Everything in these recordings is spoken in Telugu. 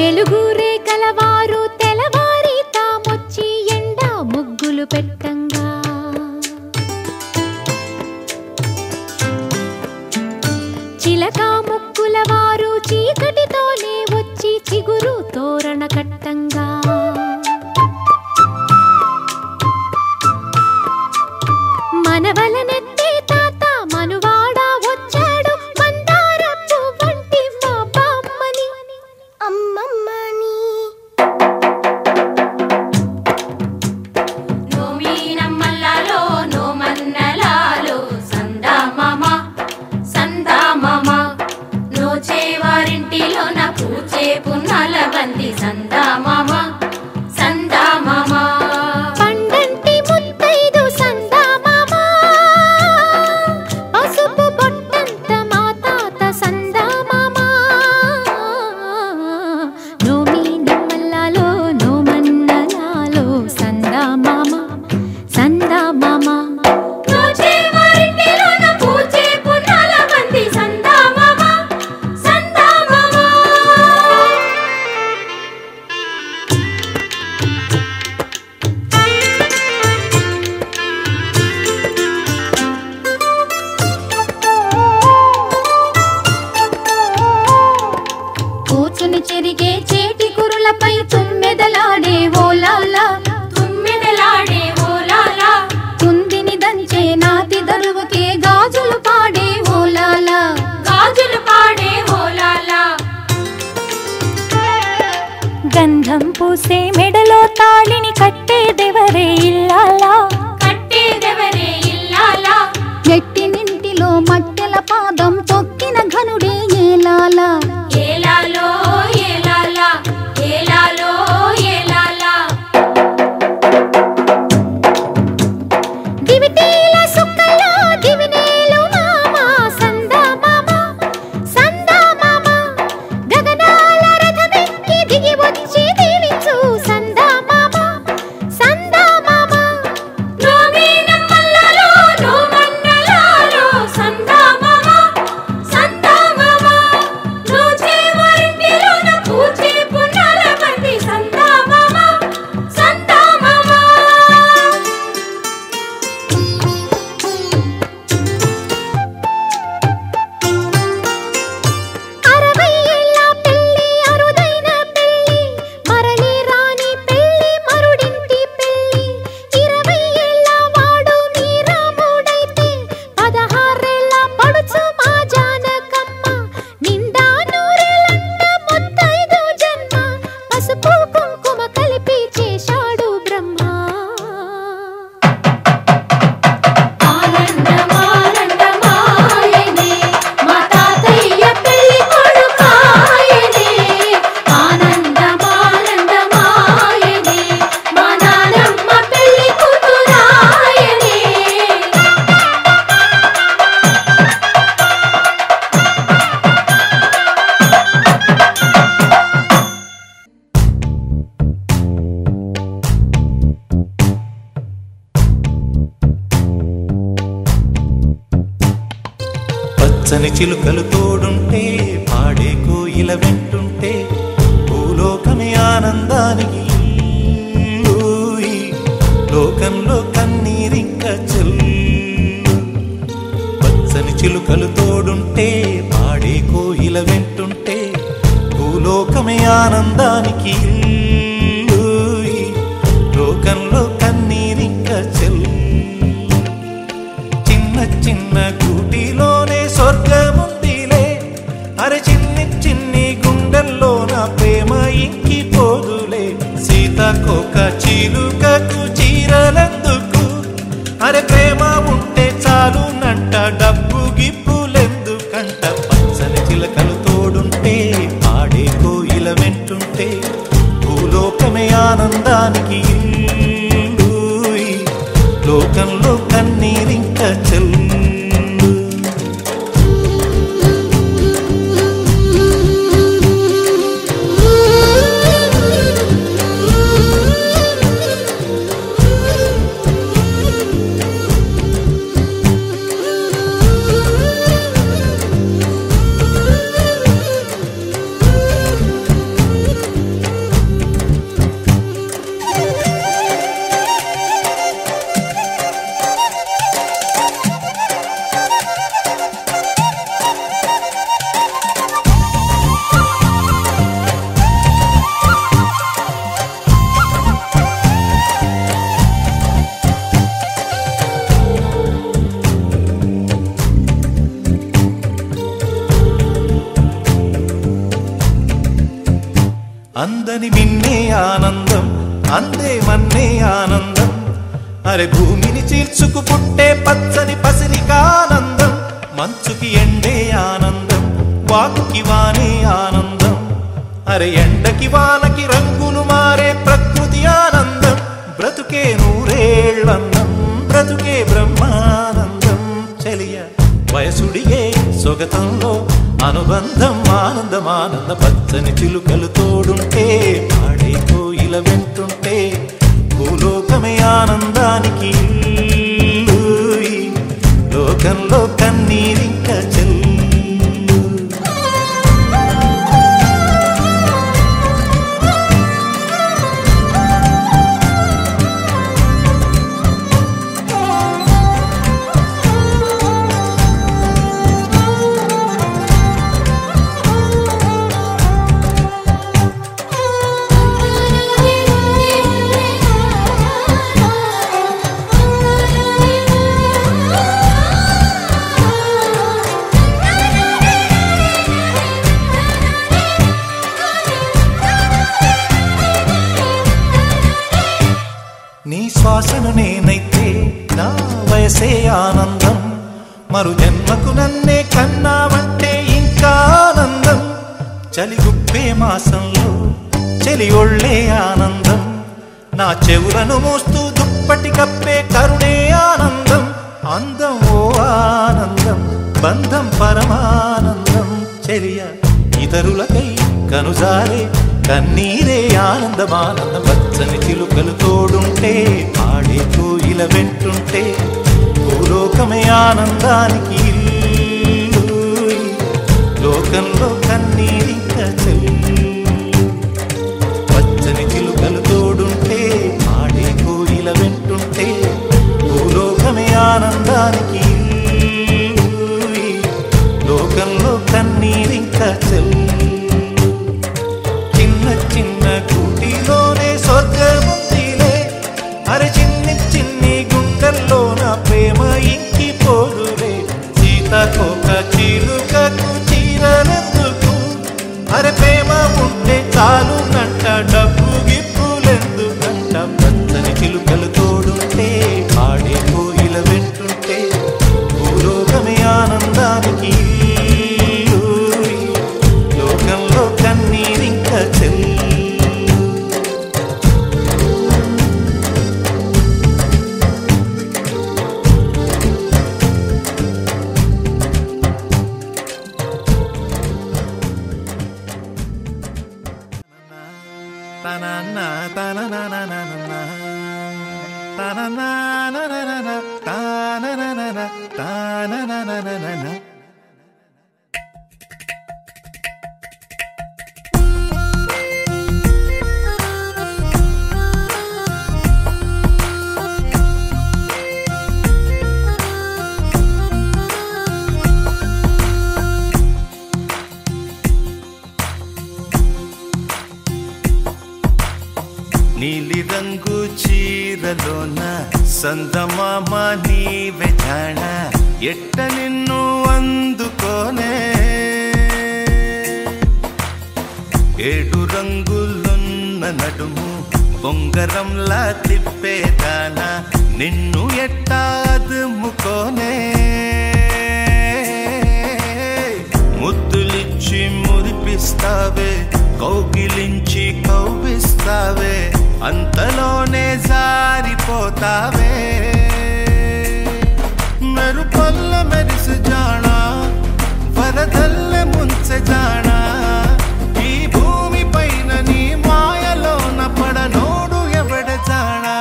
వెలుగురే కలవారు తెలవారి తామొచ్చి ఎండా ముగ్గులు పెట్టంగా చిలక ముక్కుల వారు చీకటితోనే వచ్చి చిగురు తోరణ కట్టంగా మనవలనెత్తే తాత మనువాడ వచ్చాడు మందార పువ్వంటి మా బామ్మని అమ్మమ్మని నోమీనమ్మల్లాలో నోమన్నలాలో సందామామ సందామామ నోచేవారింటిలో నా పూచే పున్నాల బంది సందామామ సందామామ పండంటి ముత్తైదు సందామామ పసుపు బొట్టంత మా తాత సందామామ నోమీనమ్మల్లాలో నోమన్నలాలో సందామామ సందామామ నోచేవారింటిలో నా పూచే పున్నాల బంది సందామామ సందామామ కూచుని చెరిగే చేటి కురులపై తుమ్మెదలాడే ఓలాలా తుమ్మెదలాడే ఓలాలా కుందిని దంచే నాతి దరువుకే గాజులు పాడే ఓలాలా గాజులు పాడే ఓలాలా గంధం పూసే మెడలో తాళిని కట్టేదెవరే ఇల్లాలా కట్టేదెవరే ఇల్లాలా ఎట్టినింటిలో మట్టెల పాదం తొక్కిన ఘనుడే ఏలాలా ఏలాలో ఏలాలా ఏలాలో ఏలాలా దివిటీల సుక్కల్లో దివినేలు మామ సందామామ సందామామ గగనాల రథమెక్కి దిగి వచ్చి దీవించు సందామామ సందామామ నోమీనమ్మల్లాలో నోమన్నలాలో సందామామ సందామామ నోచేవారింటిలో నా పూచే పున్నాల బంది సందామామ సందామామ అరవై ఏళ్ళ పెళ్ళి అరుదైన పెళ్ళి మరలి రాని పెళ్ళి మరుడింటి పెళ్ళి 20 ఏళ్ళ వాడు మీ రాముడైతే 16 ఏళ్ళ పడుచు మా జానకమ్మ నిండా నూరేళ్ళంట ముత్తైదు జన్మ పసుపు కుంకుమ కలిపి చేశాడు బ్రహ్మ ఆనందమానందమాయనే మా తాతయ్య పెళ్లి కొడుకాయనే ఆనందమానందమాయనే మా నానమ్మ పెళ్లి కూతురాయనే పచ్చని చిలుకలు తోడుంటే పాడే కోయిల వెంటుంటే భూలోకమే ఆనందానికి ఊయి. లోకంలో కన్నీరింక చెల్లు పచ్చని చిలుకలు తోడుంటే పాడే కోయిల వెంటుంటే భూలోకమే ఆనందానికి ఊయి. లోకంలో కన్నీరింక చెల్లు చిన్న చిన్న గూటిలోనే స్వర్గముందిలే అరే చిన్ని చిన్ని గుండెల్లో నా ప్రేమ ఇంకిపోదులే సీతాకోక చిలుకకు చీరలందుకు అరే ప్రేమ ఉంటే చాలునంట డబ్బు గిప్పులెందుకంట పచ్చని చిలకలు తోడుంటే పాడే కోయిల వెంటుంటే భూలోకమే ఆనందానికి ఇల్లూయి. లోకంలో కన్నీరింక చెల్లు అందని మిన్నే ఆనందం అందే మన్నే ఆనందం అరే భూమిని చీల్చుకు పుట్టే పచ్చని పసిరికానందం మంచుకి ఎండే ఆనందం వాకుకి వానే ఆనందం అరే ఎండకి వానకి రంగులు మారే ప్రకృతి ఆనందం బ్రతుకే నూరేళ్ళందం బ్రతుకే బ్రహ్మానందం చెలియ వయసుడిగే సొగతంలో అనుబంధం ఆనందం ఆనంద పచ్చని చిలుకలు తోడుంటే ఆడే కోయిల వెంటుంటే భూలోకమే ఆనందానికి లోకంలో కన్నీరింక చెల్లు నీ శ్వాసను నేనైతే నా వయసే ఆనందం మరు జన్మకు నన్నే కన్నావంటే ఇంకా ఆనందం చలిగుప్పే మాసంలో చలి ఒళ్ళే ఆనందం నా చెవులను మోస్తూ దుప్పటి కప్పే కరుణే ఆనందం అందం ఓ ఆనందం బంధం పరమానందం చెలియ ఇతరులకై కనుజారే కన్నీరే ఆనందమానందం పచ్చని చిలుకలు తోడుంటే ఆడే కోయిల వెంటుంటే భూలోకమే ఆనందానికి లోకంలో కన్నీరింక చెల్లు పచ్చని చిలుకలు తోడుంటే ఆడే కోయిల వెంటుంటే భూలోకమే ఆనందానికి లోకంలో కన్నీరింక చెల్లు చిన్న కూటిలోనే స్వర్గముందిలే అరే చిన్ని చిన్ని గుండెల్లో నా ప్రేమ ఇంకిపోదులే సీతాకోక చిలుకకు చీరలెందుకు అరే ప్రేమ ఉంటే చాలు నంట డబ్బు గిప్పులెందుకంట పచ్చని చిలుకలు తోడుంటే ఆడే కోయిల వెంటుంటే భూలోకమే ఆనందానికి లోకంలో కన్నీరింక చెల్లు నీలి రంగు చీరలోన సందమామ నీవే జాణ ఎట్ట నిన్ను అందుకోనే ఏడు రంగులున్న నడుము బొంగరంలా తిప్పేదానా నిన్ను ఎట్టా అదుముకోనే ముద్దులిచ్చి మురిపిస్తావే కౌగిలించి కౌగిస్తావే అంతలోనే జారిపోతావే మెరుపల్ల మెరిసి జానా వరదల్లె ముంచె జానా ఈ భూమి పైన నీ మాయలోన పడనోడు ఎవడ జానా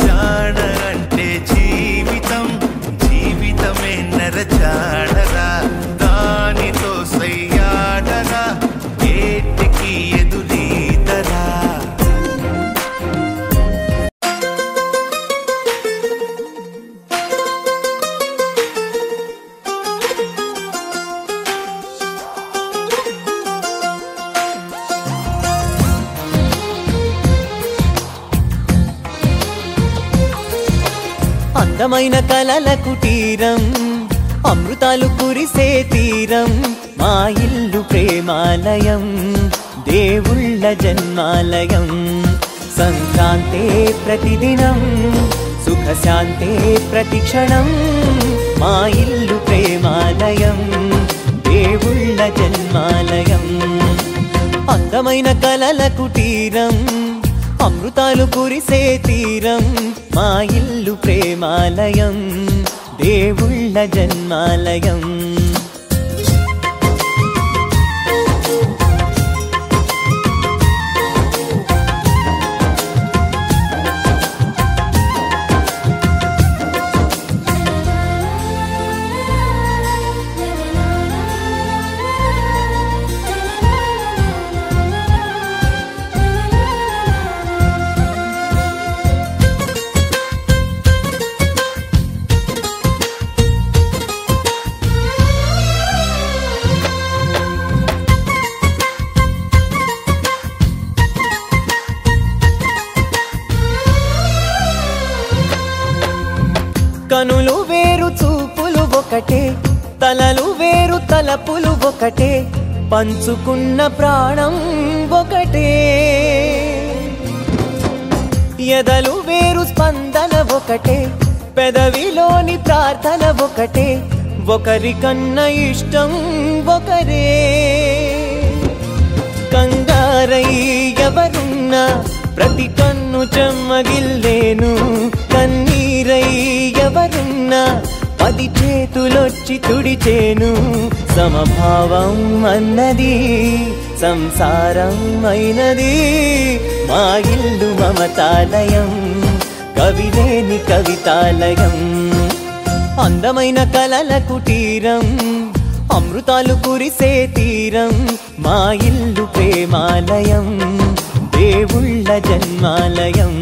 జాన అంటే జీవితం జీవితమే నరజాడరా దానితో సయ్యాడరా ఏటికి ఎదురీదరా అందమైన కలల కుటీరం అమృతాలు కురిసే తీరం మా ఇల్లు ప్రేమాలయం దేవుళ్ళ జన్మాలయం. సంక్రాంతే ప్రతిదినం, సుఖశాంతే ప్రతిక్షణం, మా ఇల్లు ప్రేమాలయం, దేవుళ్ళ జన్మాలయం. అందమైన కలల కుటీరం, అమృతాలు కురిసే తీరం, మా ఇల్లు ప్రేమాలయం, దేవుళ్ళ జన్మాలయం. కనులు వేరు చూపులు ఒకటే, తలలు వేరు తలపులు ఒకటే, పంచుకున్న ప్రాణం ఒకటే. ఎదలు వేరు స్పందన ఒకటే, పెదవిలోని ప్రార్థన ఒకటే, ఒకరికన్నా ఇష్టం ఒకరే. కంగారై ఎవరున్నా ప్రతి కన్ను చెమ్మగిల్లేను, కన్నీరై ఎవరున్నా 10 చేతులొచ్చి తుడిచేను. సమభావం అన్నది సంసారం అయినది, మా ఇల్లు మమతాలయం, కవిలేని కవితాలయం. అందమైన కలల కుటీరం, అమృతాలు కురిసే తీరం, మా ఇల్లు ప్రేమాలయం, దేవుళ్ళ జన్మాలయం.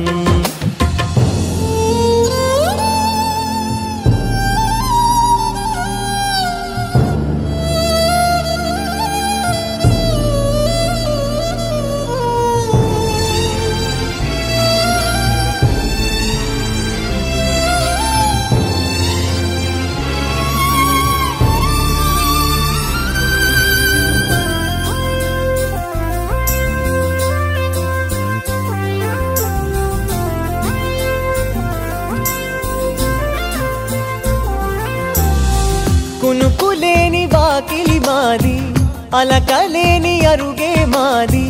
కునుకులేని వాకిలి మాది, అలకలేని అరుగే మాది,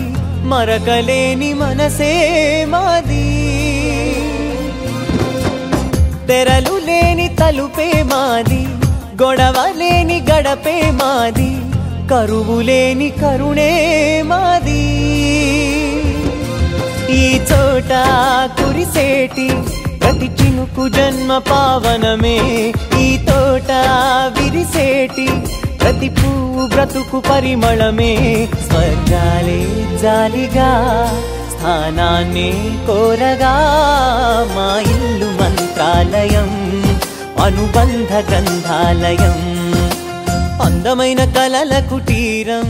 మరకలేని మనసే మాది. తెరలు లేని తలుపే మాది, గొడవ లేని గడపే మాది, కరువు లేని కరుణే మాది. ఈ చోట కురిసేటి ప్రతి చినుకు జన్మ పావనమే, ఈ తోట విరిసేటి ప్రతి పువ్వు బ్రతుకు పరిమళమే. స్వర్గాలే జాలిగా స్థానాన్ని కోరగా, మా ఇల్లు మంత్రాలయం, అనుబంధ గ్రంథాలయం. అందమైన కలల కుటీరం,